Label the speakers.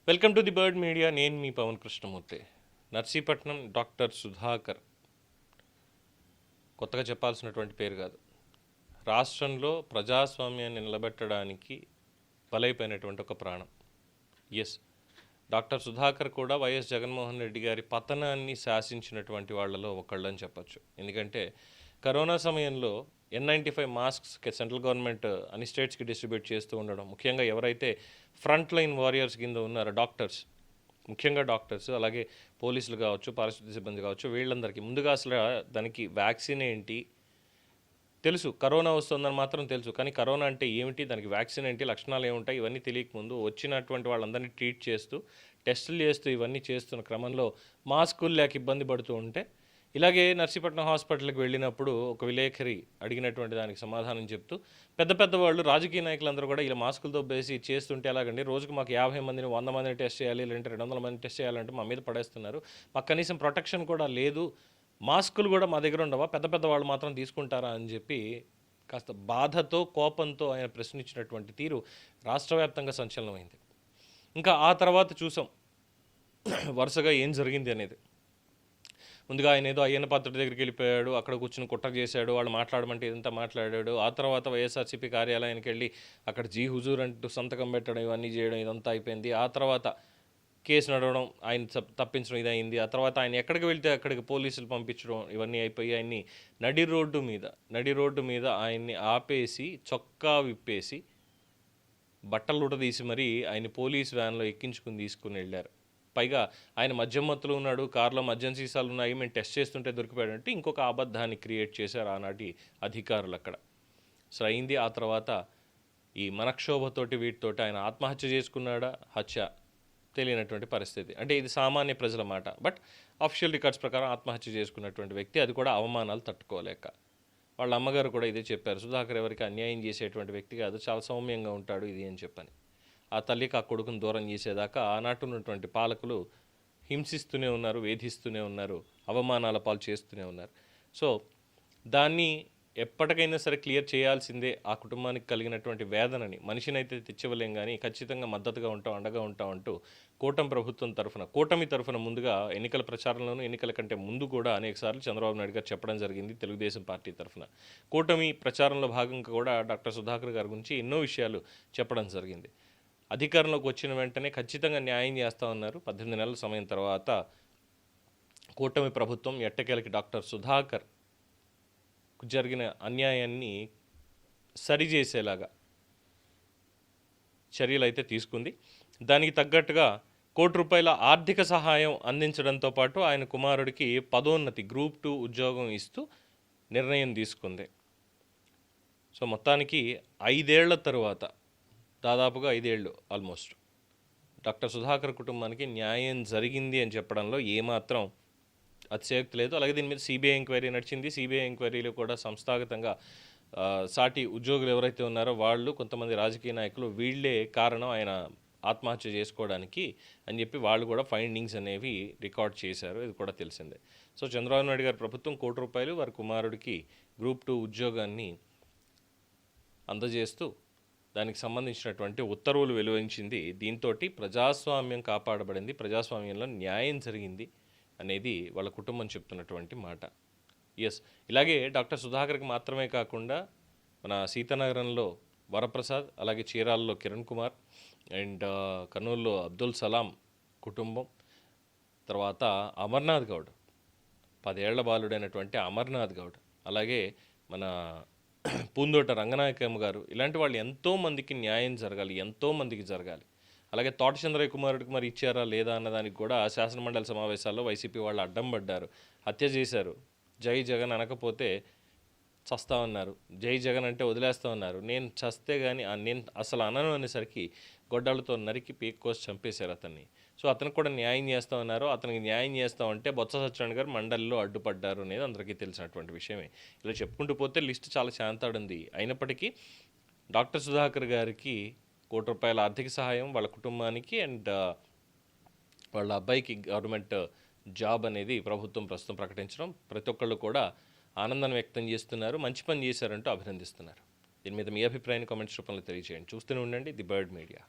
Speaker 1: Welcome to the bird media. నేను మీ Pawan Krishnamurthy. Narsipatnam doctor Sudhakar కొత్తగా చెప్పాల్సినటువంటి పేరు కాదు. రాష్ట్రంలో ప్రజాస్వామ్యాన్ని నిలబెట్టడానికి బలైపోయినటువంటి ఒక ప్రాణం. ఎస్, డాక్టర్ సుధాకర్ కూడా వైఎస్ జగన్మోహన్ రెడ్డి గారి పతనాన్ని శాసించినటువంటి వాళ్ళలో ఒకళ్ళని చెప్పచ్చు. ఎందుకంటే కరోనా సమయంలో N95 మాస్క్స్ సెంట్రల్ గవర్నమెంట్ అన్ని స్టేట్స్కి డిస్ట్రిబ్యూట్ చేస్తూ ఉండడం, ముఖ్యంగా ఎవరైతే ఫ్రంట్ లైన్ వారియర్స్ కింద ఉన్నారో డాక్టర్స్, ముఖ్యంగా డాక్టర్స్, అలాగే పోలీసులు కావచ్చు, పారిశుద్ధ్య సిబ్బంది కావచ్చు, వీళ్ళందరికీ ముందుగా అసలు దానికి వ్యాక్సిన్ ఏంటి తెలుసు, కరోనా వస్తుందని మాత్రం తెలుసు, కానీ కరోనా అంటే ఏమిటి, దానికి వ్యాక్సిన్ ఏంటి, లక్షణాలు ఏముంటాయి, ఇవన్నీ తెలియకముందు వచ్చినటువంటి వాళ్ళందరినీ ట్రీట్ చేస్తూ టెస్టులు చేస్తూ ఇవన్నీ చేస్తున్న క్రమంలో మాస్కులు లేక ఇబ్బంది పడుతూ ఉంటే, ఇలాగే నర్సీపట్నం హాస్పిటల్కి వెళ్ళినప్పుడు ఒక విలేకరి అడిగినటువంటి దానికి సమాధానం చెప్తూ పెద్ద పెద్ద వాళ్ళు రాజకీయ నాయకులందరూ కూడా ఇలా మాస్కులతో బేసి చేస్తుంటే ఎలాగండి, రోజుకు మాకు 50 మందిని 100 మందిని టెస్ట్ చేయాలి, లేదంటే 200 మందిని టెస్ట్ చేయాలంటే మా మీద పడేస్తున్నారు, మాకు కనీసం ప్రొటెక్షన్ కూడా లేదు, మాస్కులు కూడా మా దగ్గర ఉండవా, పెద్ద పెద్ద వాళ్ళు మాత్రం తీసుకుంటారా అని చెప్పి కాస్త బాధతో కోపంతో ఆయన ప్రశ్నించినటువంటి తీరు రాష్ట్ర వ్యాప్తంగా సంచలనమైంది. ఇంకా ఆ తర్వాత చూసాం వరుసగా ఏం జరిగింది అనేది. ముందుగా ఆయన ఏదో అయ్యన్న పాత్రుడి దగ్గరికి వెళ్ళిపోయాడు, అక్కడ కూర్చుని కుట్ర చేశాడు, వాళ్ళు మాట్లాడమంటే ఇదంతా మాట్లాడాడు. ఆ తర్వాత వైఎస్ఆర్సీపీ కార్యాలయానికి వెళ్ళి అక్కడ జీ హుజూర్ అంటూ సంతకం పెట్టడం, ఇవన్నీ చేయడం, ఇదంతా అయిపోయింది. ఆ తర్వాత కేసు నడవడం, ఆయన తప్పించడం ఇదైంది. ఆ తర్వాత ఆయన ఎక్కడికి వెళ్తే అక్కడికి పోలీసులు పంపించడం, ఇవన్నీ అయిపోయి ఆయన్ని నడి రోడ్డు మీద ఆయన్ని ఆపేసి చొక్కా విప్పేసి బట్టలు ఉడదీసి మరీ ఆయన పోలీస్ వ్యాన్లో ఎక్కించుకుని తీసుకుని వెళ్ళారు. పైగా ఆయన మద్యం మత్తులో ఉన్నాడు, కారులో మద్యం సీసాలు ఉన్నాయి, మేము టెస్ట్ చేస్తుంటే దొరికిపోయాడంటే ఇంకొక అబద్ధాన్ని క్రియేట్ చేశారు ఆనాటి అధికారులు అక్కడ. సో అయింది. ఆ తర్వాత ఈ మనక్షోభతోటి వీటితోటి ఆయన ఆత్మహత్య చేసుకున్నాడా, హత్య తెలియనటువంటి పరిస్థితి. అంటే ఇది సామాన్య ప్రజల మాట. బట్ అఫీషియల్ రికార్డ్స్ ప్రకారం ఆత్మహత్య చేసుకున్నటువంటి వ్యక్తి, అది కూడా అవమానాలు తట్టుకోలేక. వాళ్ళ అమ్మగారు కూడా ఇదే చెప్పారు, సుధాకర్ ఎవరికి అన్యాయం చేసేటువంటి వ్యక్తి కాదు, చాలా సౌమ్యంగా ఉంటాడు ఇది అని చెప్పని. ఆ తల్లికి ఆ కొడుకును దూరం చేసేదాకా ఆనాటి ఉన్నటువంటి పాలకులు హింసిస్తూనే ఉన్నారు, వేధిస్తూనే ఉన్నారు, అవమానాల పాలు చేస్తూనే ఉన్నారు. సో దాన్ని ఎప్పటికైనా సరే క్లియర్ చేయాల్సిందే. ఆ కుటుంబానికి కలిగినటువంటి వేదనని మనిషినైతే తెచ్చివ్వలేం, కానీ ఖచ్చితంగా మద్దతుగా ఉంటాం, అండగా ఉంటాం అంటూ కూటమి తరఫున ముందుగా ఎన్నికల ప్రచారంలోనూ, ఎన్నికల కంటే ముందు కూడా అనేకసార్లు చంద్రబాబు నాయుడు గారు చెప్పడం జరిగింది. తెలుగుదేశం పార్టీ తరఫున కూటమి ప్రచారంలో భాగంగా కూడా డాక్టర్ సుధాకర్ గారి గురించి ఎన్నో విషయాలు చెప్పడం జరిగింది. అధికారంలోకి వచ్చిన వెంటనే ఖచ్చితంగా న్యాయం చేస్తూ ఉన్నారు. 18 నెలల సమయం తర్వాత కూటమి ప్రభుత్వం ఎట్టకేలకి డాక్టర్ సుధాకర్ జరిగిన అన్యాయాన్ని సరిచేసేలాగా చర్యలు అయితే తీసుకుంది. దానికి తగ్గట్టుగా ₹1 ఆర్థిక సహాయం అందించడంతో పాటు ఆయన కుమారుడికి పదోన్నతి గ్రూప్ 2 ఉద్యోగం ఇస్తూ నిర్ణయం తీసుకుంది. సో మొత్తానికి 5 ఏళ్ల తరువాత, దాదాపుగా 5 ఏళ్ళు ఆల్మోస్ట్, డాక్టర్ సుధాకర్ కుటుంబానికి న్యాయం జరిగింది అని చెప్పడంలో ఏమాత్రం అతిశయోక్తి లేదు. అలాగే దీని మీద సిబిఐ ఎంక్వైరీ నడిచింది. సిబిఐ ఎంక్వైరీలో కూడా సంస్థాగతంగా సాటి ఉద్యోగులు ఎవరైతే ఉన్నారో వాళ్ళు, కొంతమంది రాజకీయ నాయకులు, వీళ్ళే కారణం ఆయన ఆత్మహత్య చేసుకోవడానికి అని చెప్పి వాళ్ళు కూడా ఫైండింగ్స్ అనేవి రికార్డ్ చేశారు. ఇది కూడా తెలిసిందే. సో చంద్రబాబు నాయుడు గారి ప్రభుత్వం ₹1 వారి కుమారుడికి గ్రూప్ 2 ఉద్యోగాన్ని అందజేస్తూ దానికి సంబంధించినటువంటి ఉత్తర్వులు వెలువరించింది. దీంతో ప్రజాస్వామ్యం కాపాడబడింది, ప్రజాస్వామ్యంలో న్యాయం జరిగింది అనేది వాళ్ళ కుటుంబం చెప్తున్నటువంటి మాట. ఎస్, ఇలాగే డాక్టర్ సుధాకర్కి మాత్రమే కాకుండా మన సీతానగరంలో వరప్రసాద్, అలాగే చీరాలలో కిరణ్ కుమార్, అండ్ కర్నూలులో అబ్దుల్ సలాం కుటుంబం, తర్వాత అమర్నాథ్ గౌడ్, 10 ఏళ్ల బాలుడైనటువంటి అమర్నాథ్ గౌడ్, అలాగే మన పూందోట రంగనాయకమ్మ గారు, ఇలాంటి వాళ్ళు ఎంతోమందికి న్యాయం జరగాలి, ఎంతోమందికి జరగాలి. అలాగే తోటచంద్రయ్య కుమారుడికి మరి ఇచ్చారా లేదా అన్నదానికి కూడా శాసనమండలి సమావేశాల్లో వైసీపీ వాళ్ళు అడ్డం పడ్డారు, హత్య చేశారు. జై జగన్ అనకపోతే చస్తామన్నారు, జై జగన్ అంటే వదిలేస్తామన్నారు. నేను చస్తే కానీ నేను అసలు అనను అనేసరికి గొడ్డలతో నరికి పీక్ కోసి చంపేశారు అతన్ని. సో అతనికి కూడా న్యాయం చేస్తామన్నారు. అతనికి న్యాయం చేస్తామంటే బొత్స సత్యనారాయణ గారు మండలిలో అడ్డుపడ్డారు అనేది అందరికీ తెలిసినటువంటి విషయమే. ఇలా చెప్పుకుంటూ పోతే లిస్ట్ చాలా శాంతాడుంది. అయినప్పటికీ డాక్టర్ సుధాకర్ గారికి ₹1 ఆర్థిక సహాయం వాళ్ళ కుటుంబానికి అండ్ వాళ్ళ అబ్బాయికి గవర్నమెంట్ జాబ్ అనేది ప్రభుత్వం ప్రస్తుతం ప్రకటించడం, ప్రతి ఒక్కళ్ళు కూడా ఆనందం వ్యక్తం చేస్తున్నారు, మంచి పని చేశారంటూ అభినందిస్తున్నారు. దీని మీద మీ అభిప్రాయాన్ని కామెంట్స్ రూపంలో తెలియజేయండి. చూస్తూనే ఉండండి ది బర్డ్ మీడియా.